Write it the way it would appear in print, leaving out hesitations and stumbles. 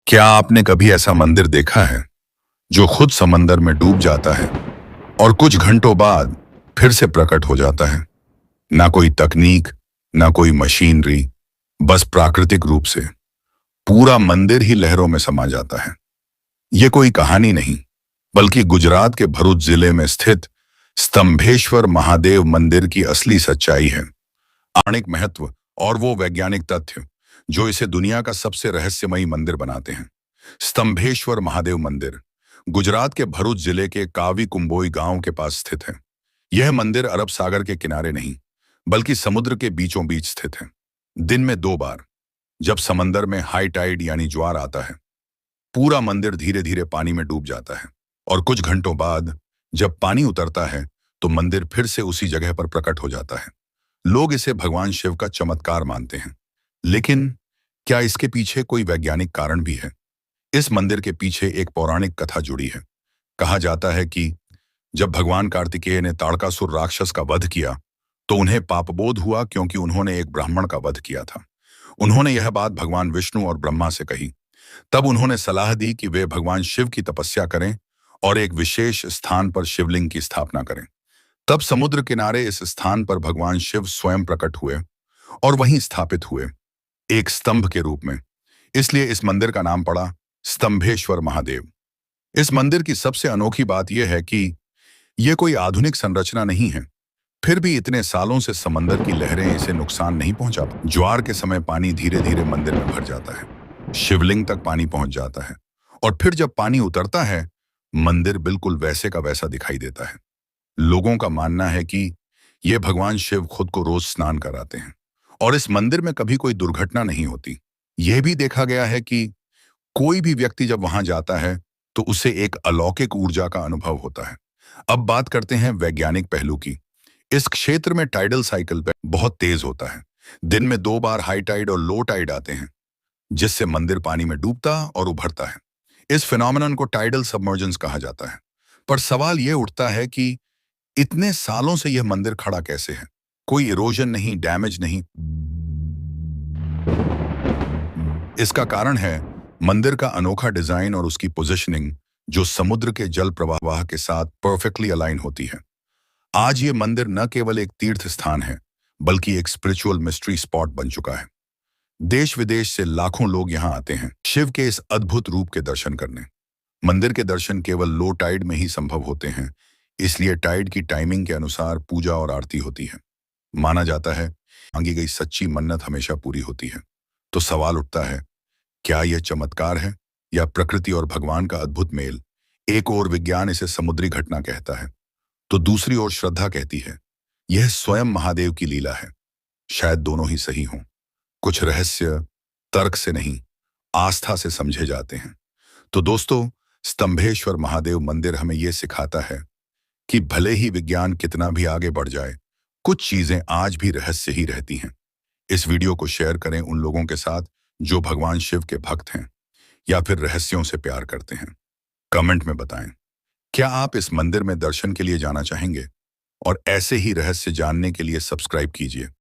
क्या आपने कभी ऐसा मंदिर देखा है जो खुद समंदर में डूब जाता है और कुछ घंटों बाद फिर से प्रकट हो जाता है? ना कोई तकनीक, ना कोई मशीनरी, बस प्राकृतिक रूप से पूरा मंदिर ही लहरों में समा जाता है। ये कोई कहानी नहीं, बल्कि गुजरात के भरूच जिले में स्थित स्तंभेश्वर महादेव मंदिर की असली सच्चाई है। आणिक महत्व और वो वैज्ञानिक तथ्य जो इसे दुनिया का सबसे रहस्यमयी मंदिर बनाते हैं। स्तंभेश्वर महादेव मंदिर गुजरात के भरूच जिले के कावी कुंभोई गांव के पास स्थित है। यह मंदिर अरब सागर के किनारे नहीं, बल्कि समुद्र के बीचों बीच स्थित है। दिन में 2 बार, जब समंदर में हाई टाइड यानी ज्वार आता है, पूरा मंदिर धीरे धीरे पानी में डूब जाता है, और कुछ घंटों बाद जब पानी उतरता है तो मंदिर फिर से उसी जगह पर प्रकट हो जाता है। लोग इसे भगवान शिव का चमत्कार मानते हैं, लेकिन क्या इसके पीछे कोई वैज्ञानिक कारण भी है? इस मंदिर के पीछे एक पौराणिक कथा जुड़ी है। कहा जाता है कि जब भगवान कार्तिकेय ने ताड़कासुर राक्षस का वध किया तो उन्हें पापबोध हुआ, क्योंकि उन्होंने एक ब्राह्मण का वध किया था। उन्होंने यह बात भगवान विष्णु और ब्रह्मा से कही। तब उन्होंने सलाह दी कि वे भगवान शिव की तपस्या करें और एक विशेष स्थान पर शिवलिंग की स्थापना करें। तब समुद्र किनारे इस स्थान पर भगवान शिव स्वयं प्रकट हुए और वहीं स्थापित हुए, एक स्तंभ के रूप में। इसलिए इस मंदिर का नाम पड़ा स्तंभेश्वर महादेव। इस मंदिर की सबसे अनोखी बात यह है कि यह कोई आधुनिक संरचना नहीं है, फिर भी इतने सालों से समंदर की लहरें इसे नुकसान नहीं पहुंचा। ज्वार के समय पानी धीरे धीरे मंदिर में भर जाता है, शिवलिंग तक पानी पहुंच जाता है, और फिर जब पानी उतरता है, मंदिर बिल्कुल वैसे का वैसा दिखाई देता है। लोगों का मानना है कि यह भगवान शिव खुद को रोज स्नान कराते हैं, और इस मंदिर में कभी कोई दुर्घटना नहीं होती। यह भी देखा गया है कि कोई भी व्यक्ति जब वहां जाता है तो उसे एक अलौकिक ऊर्जा का अनुभव होता है। अब बात करते हैं वैज्ञानिक पहलू की। इस क्षेत्र में टाइडल साइकिल पे बहुत तेज होता है। दिन में 2 बार हाई टाइड और लो टाइड आते हैं, जिससे मंदिर पानी में डूबता और उभरता है। इस फिनोमेनन को टाइडल सबमर्जेंस कहा जाता है। पर सवाल यह उठता है कि इतने सालों से यह मंदिर खड़ा कैसे है? कोई इरोजन नहीं, डैमेज नहीं। इसका कारण है मंदिर का अनोखा डिजाइन और उसकी पोजीशनिंग, जो समुद्र के जल प्रवाह के साथ परफेक्टली अलाइन होती है। आज ये मंदिर न केवल एक तीर्थ स्थान है, बल्कि एक स्पिरिचुअल मिस्ट्री स्पॉट बन चुका है। देश विदेश से लाखों लोग यहाँ आते हैं शिव के इस अद्भुत रूप के दर्शन करने। मंदिर के दर्शन केवल लो टाइड में ही संभव होते हैं, इसलिए टाइड की टाइमिंग के अनुसार पूजा और आरती होती है। माना जाता है मांगी गई सच्ची मन्नत हमेशा पूरी होती है। तो सवाल उठता है, क्या यह चमत्कार है या प्रकृति और भगवान का अद्भुत मेल? एक ओर विज्ञान इसे समुद्री घटना कहता है, तो दूसरी ओर श्रद्धा कहती है यह स्वयं महादेव की लीला है। शायद दोनों ही सही हों। कुछ रहस्य तर्क से नहीं, आस्था से समझे जाते हैं। तो दोस्तों, स्तंभेश्वर महादेव मंदिर हमें यह सिखाता है कि भले ही विज्ञान कितना भी आगे बढ़ जाए, कुछ चीजें आज भी रहस्य ही रहती हैं। इस वीडियो को शेयर करें उन लोगों के साथ जो भगवान शिव के भक्त हैं या फिर रहस्यों से प्यार करते हैं। कमेंट में बताएं, क्या आप इस मंदिर में दर्शन के लिए जाना चाहेंगे? और ऐसे ही रहस्य जानने के लिए सब्सक्राइब कीजिए।